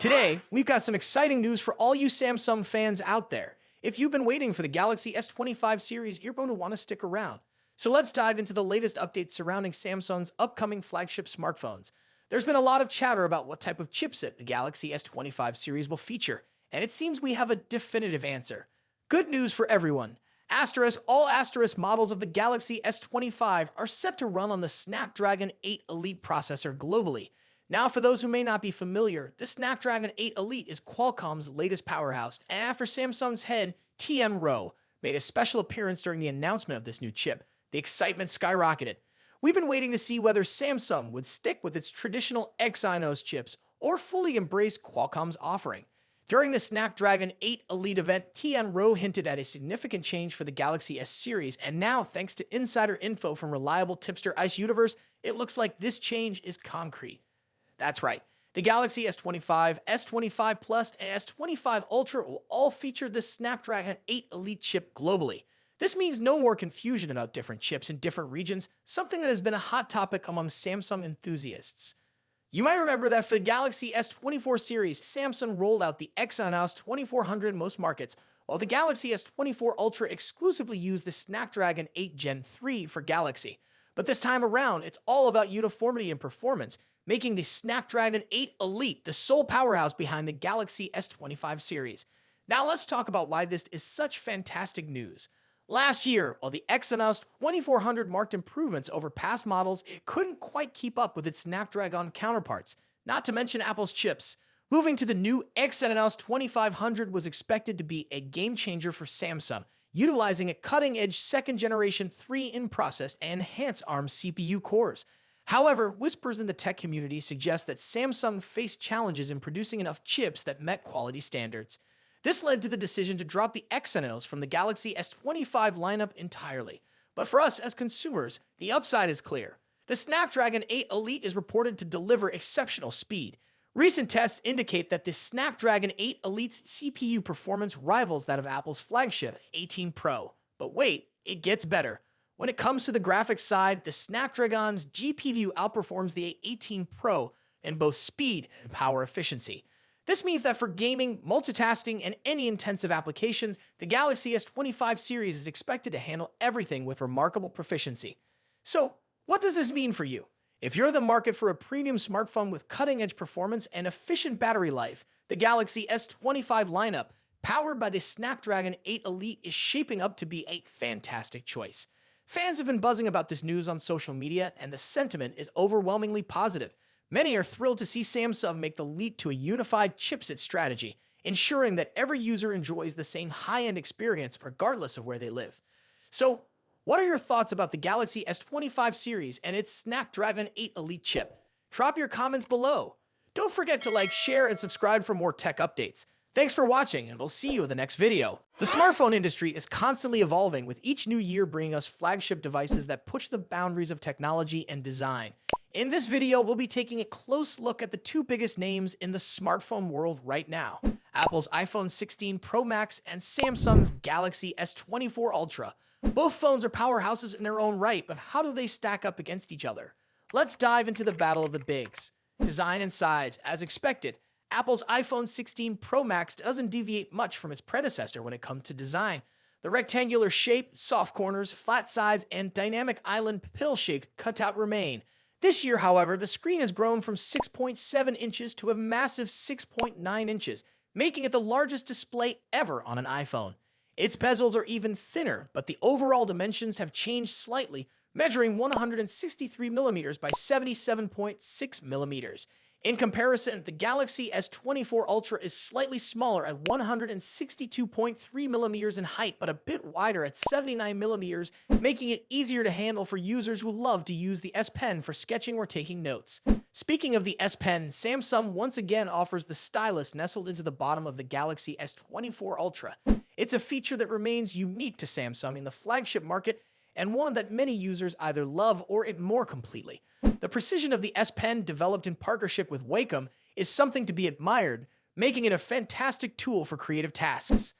Today, we've got some exciting news for all you Samsung fans out there. If you've been waiting for the Galaxy S25 series, you're going to want to stick around. So let's dive into the latest updates surrounding Samsung's upcoming flagship smartphones. There's been a lot of chatter about what type of chipset the Galaxy S25 series will feature, and it seems we have a definitive answer. Good news for everyone. All asterisk models of the Galaxy S25 are set to run on the Snapdragon 8 Elite processor globally. Now, for those who may not be familiar, the Snapdragon 8 Elite is Qualcomm's latest powerhouse, and after Samsung's head, Tien Ro, made a special appearance during the announcement of this new chip, the excitement skyrocketed. We've been waiting to see whether Samsung would stick with its traditional Exynos chips or fully embrace Qualcomm's offering. During the Snapdragon 8 Elite event, Tien Ro hinted at a significant change for the Galaxy S series, and now, thanks to insider info from reliable tipster Ice Universe, it looks like this change is concrete. That's right. The Galaxy S25, S25 Plus, and S25 Ultra will all feature the Snapdragon 8 Elite chip globally. This means no more confusion about different chips in different regions, something that has been a hot topic among Samsung enthusiasts. You might remember that for the Galaxy S24 series, Samsung rolled out the Exynos 2400 in most markets, while the Galaxy S24 Ultra exclusively used the Snapdragon 8 Gen 3 for Galaxy. But this time around, it's all about uniformity and performance, making the Snapdragon 8 Elite the sole powerhouse behind the Galaxy S25 series. Now let's talk about why this is such fantastic news. Last year, while the Exynos 2400 marked improvements over past models, it couldn't quite keep up with its Snapdragon counterparts, not to mention Apple's chips. Moving to the new Exynos 2500 was expected to be a game changer for Samsung, utilizing a cutting-edge second-generation 3-in-process and enhanced ARM CPU cores. However, whispers in the tech community suggest that Samsung faced challenges in producing enough chips that met quality standards. This led to the decision to drop the Exynos from the Galaxy S25 lineup entirely. But for us as consumers, the upside is clear. The Snapdragon 8 Elite is reported to deliver exceptional speed. Recent tests indicate that the Snapdragon 8 Elite's CPU performance rivals that of Apple's flagship 18 Pro. But wait, it gets better. When it comes to the graphics side, the Snapdragon's GPU outperforms the 18 Pro in both speed and power efficiency. This means that for gaming, multitasking, and any intensive applications, the Galaxy S25 series is expected to handle everything with remarkable proficiency. So, what does this mean for you? If you're in the market for a premium smartphone with cutting-edge performance and efficient battery life, the Galaxy S25 lineup, powered by the Snapdragon 8 Elite, is shaping up to be a fantastic choice. Fans have been buzzing about this news on social media, and the sentiment is overwhelmingly positive. Many are thrilled to see Samsung make the leap to a unified chipset strategy, ensuring that every user enjoys the same high-end experience regardless of where they live. So, what are your thoughts about the Galaxy S25 series and its Snapdragon 8 Elite chip? Drop your comments below. Don't forget to like, share, and subscribe for more tech updates. Thanks for watching, and we'll see you in the next video. The smartphone industry is constantly evolving, with each new year bringing us flagship devices that push the boundaries of technology and design. In this video, we'll be taking a close look at the two biggest names in the smartphone world right now: Apple's iPhone 16 Pro Max and Samsung's Galaxy S24 Ultra. Both phones are powerhouses in their own right, but how do they stack up against each other? Let's dive into the battle of the bigs. Design and size. As expected, Apple's iPhone 16 Pro Max doesn't deviate much from its predecessor when it comes to design. The rectangular shape, soft corners, flat sides, and dynamic island pill-shaped cutout remain. This year, however, the screen has grown from 6.7 inches to a massive 6.9 inches, making it the largest display ever on an iPhone. Its bezels are even thinner, but the overall dimensions have changed slightly, measuring 163mm by 77.6mm. In comparison, the Galaxy S24 Ultra is slightly smaller at 162.3mm in height, but a bit wider at 79mm, making it easier to handle for users who love to use the S Pen for sketching or taking notes. Speaking of the S Pen, Samsung once again offers the stylus nestled into the bottom of the Galaxy S24 Ultra. It's a feature that remains unique to Samsung in the flagship market, and one that many users either love or ignore completely. The precision of the S Pen, developed in partnership with Wacom, is something to be admired, making it a fantastic tool for creative tasks.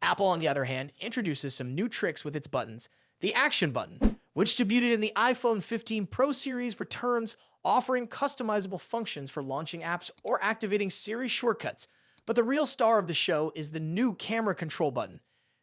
Apple, on the other hand, introduces some new tricks with its buttons. The Action button, which debuted in the iPhone 15 Pro series, returns, offering customizable functions for launching apps or activating Siri shortcuts. But the real star of the show is the new camera control button.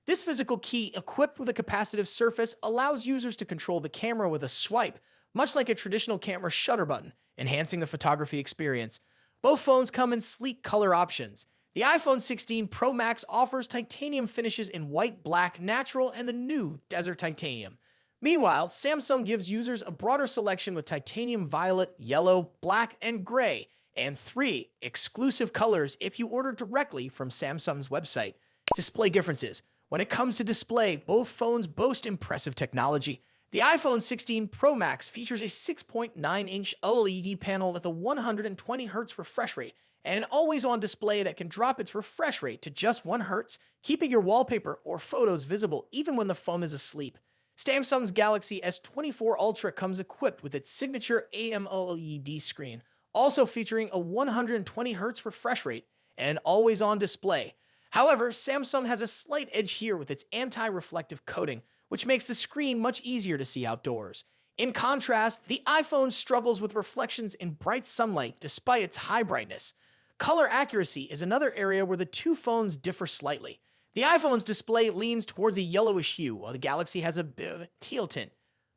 This physical key, equipped with a capacitive surface, allows users to control the camera with a swipe, much like a traditional camera shutter button, enhancing the photography experience. Both phones come in sleek color options. The iPhone 16 Pro Max offers titanium finishes in white, black, natural, and the new Desert Titanium. Meanwhile, Samsung gives users a broader selection with titanium violet, yellow, black, and gray, and 3 exclusive colors if you order directly from Samsung's website. Display differences. When it comes to display, both phones boast impressive technology. The iPhone 16 Pro Max features a 6.9-inch OLED panel with a 120Hz refresh rate and an always-on display that can drop its refresh rate to just 1 Hz, keeping your wallpaper or photos visible even when the phone is asleep. Samsung's Galaxy S25 Ultra comes equipped with its signature AMOLED screen, also featuring a 120Hz refresh rate and an always-on display. However, Samsung has a slight edge here with its anti-reflective coating, which makes the screen much easier to see outdoors. In contrast, the iPhone struggles with reflections in bright sunlight despite its high brightness. Color accuracy is another area where the two phones differ slightly. The iPhone's display leans towards a yellowish hue, while the Galaxy has a bit of a teal tint.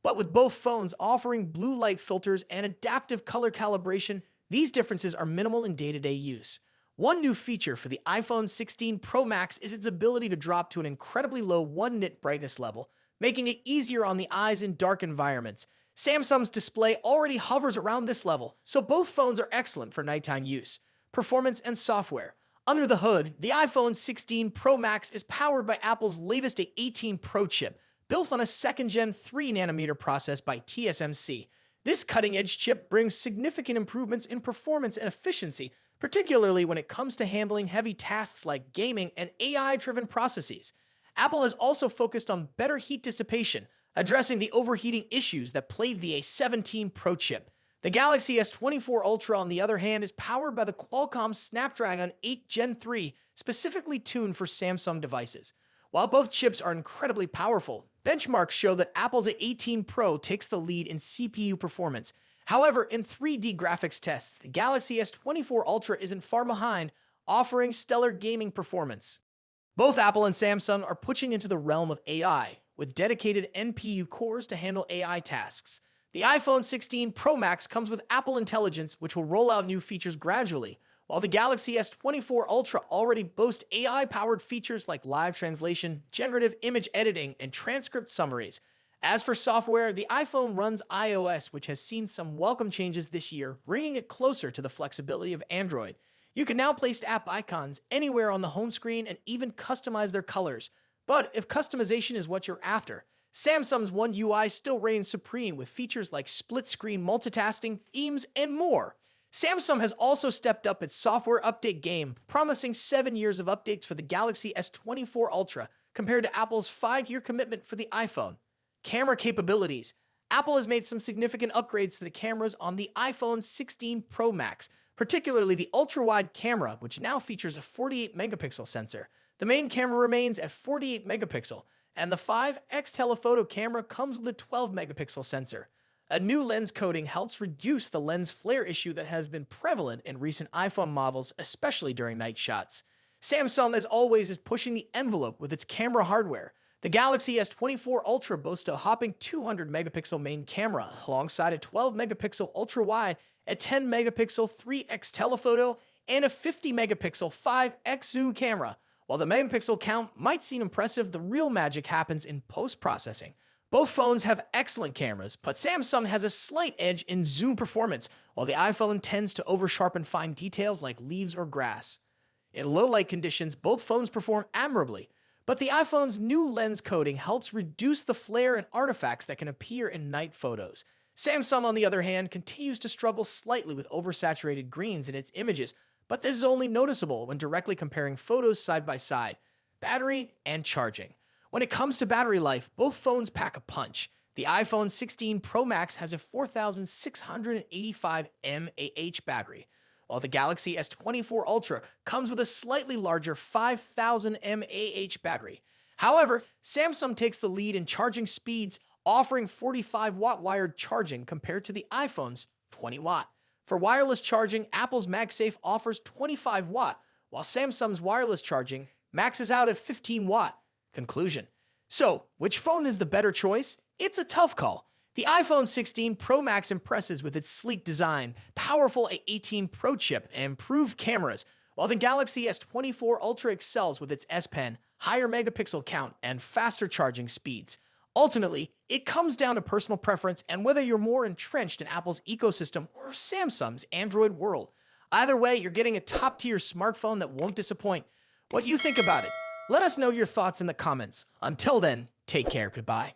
But with both phones offering blue light filters and adaptive color calibration, these differences are minimal in day-to-day use. One new feature for the iPhone 16 Pro Max is its ability to drop to an incredibly low 1 nit brightness level, making it easier on the eyes in dark environments. Samsung's display already hovers around this level, so both phones are excellent for nighttime use. Performance and software. Under the hood, the iPhone 16 Pro Max is powered by Apple's latest A18 Pro chip, built on a second-gen 3nm process by TSMC. This cutting-edge chip brings significant improvements in performance and efficiency, particularly when it comes to handling heavy tasks like gaming and AI-driven processes. Apple has also focused on better heat dissipation, addressing the overheating issues that plagued the A17 Pro chip. The Galaxy S24 Ultra, on the other hand, is powered by the Qualcomm Snapdragon 8 Gen 3, specifically tuned for Samsung devices. While both chips are incredibly powerful, benchmarks show that Apple's A18 Pro takes the lead in CPU performance. However, in 3D graphics tests, the Galaxy S24 Ultra isn't far behind, offering stellar gaming performance. Both Apple and Samsung are pushing into the realm of AI, with dedicated NPU cores to handle AI tasks. The iPhone 16 Pro Max comes with Apple Intelligence, which will roll out new features gradually, while the Galaxy S24 Ultra already boasts AI-powered features like live translation, generative image editing, and transcript summaries. As for software, the iPhone runs iOS, which has seen some welcome changes this year, bringing it closer to the flexibility of Android. You can now place app icons anywhere on the home screen and even customize their colors. But if customization is what you're after, Samsung's One UI still reigns supreme with features like split-screen multitasking, themes, and more. Samsung has also stepped up its software update game, promising 7 years of updates for the Galaxy S24 Ultra, compared to Apple's 5-year commitment for the iPhone. Camera capabilities. Apple has made some significant upgrades to the cameras on the iPhone 16 Pro Max, particularly the ultra-wide camera, which now features a 48-megapixel sensor. The main camera remains at 48 megapixel, and the 5x telephoto camera comes with a 12-megapixel sensor. A new lens coating helps reduce the lens flare issue that has been prevalent in recent iPhone models, especially during night shots. Samsung, as always, is pushing the envelope with its camera hardware. The Galaxy S24 Ultra boasts a hopping 200-megapixel main camera, alongside a 12-megapixel ultra-wide, a 10-megapixel 3x telephoto, and a 50-megapixel 5x zoom camera. While the megapixel count might seem impressive, the real magic happens in post-processing. Both phones have excellent cameras, but Samsung has a slight edge in zoom performance, while the iPhone tends to over-sharpen fine details like leaves or grass. In low-light conditions, both phones perform admirably, but the iPhone's new lens coating helps reduce the flare and artifacts that can appear in night photos. Samsung, on the other hand, continues to struggle slightly with oversaturated greens in its images, but this is only noticeable when directly comparing photos side by side. Battery and charging. When it comes to battery life, both phones pack a punch. The iPhone 16 Pro Max has a 4,685 mAh battery, while the Galaxy S24 Ultra comes with a slightly larger 5,000 mAh battery. However, Samsung takes the lead in charging speeds, offering 45-watt wired charging compared to the iPhone's 20 watt. For wireless charging, Apple's MagSafe offers 25 watt, while Samsung's wireless charging maxes out at 15 watt. Conclusion. So, which phone is the better choice? It's a tough call. The iPhone 16 Pro Max impresses with its sleek design, powerful A18 Pro chip, and improved cameras, while the Galaxy S24 Ultra excels with its S Pen, higher megapixel count, and faster charging speeds. Ultimately, it comes down to personal preference and whether you're more entrenched in Apple's ecosystem or Samsung's Android world. Either way, you're getting a top-tier smartphone that won't disappoint. What do you think about it? Let us know your thoughts in the comments. Until then, take care. Goodbye.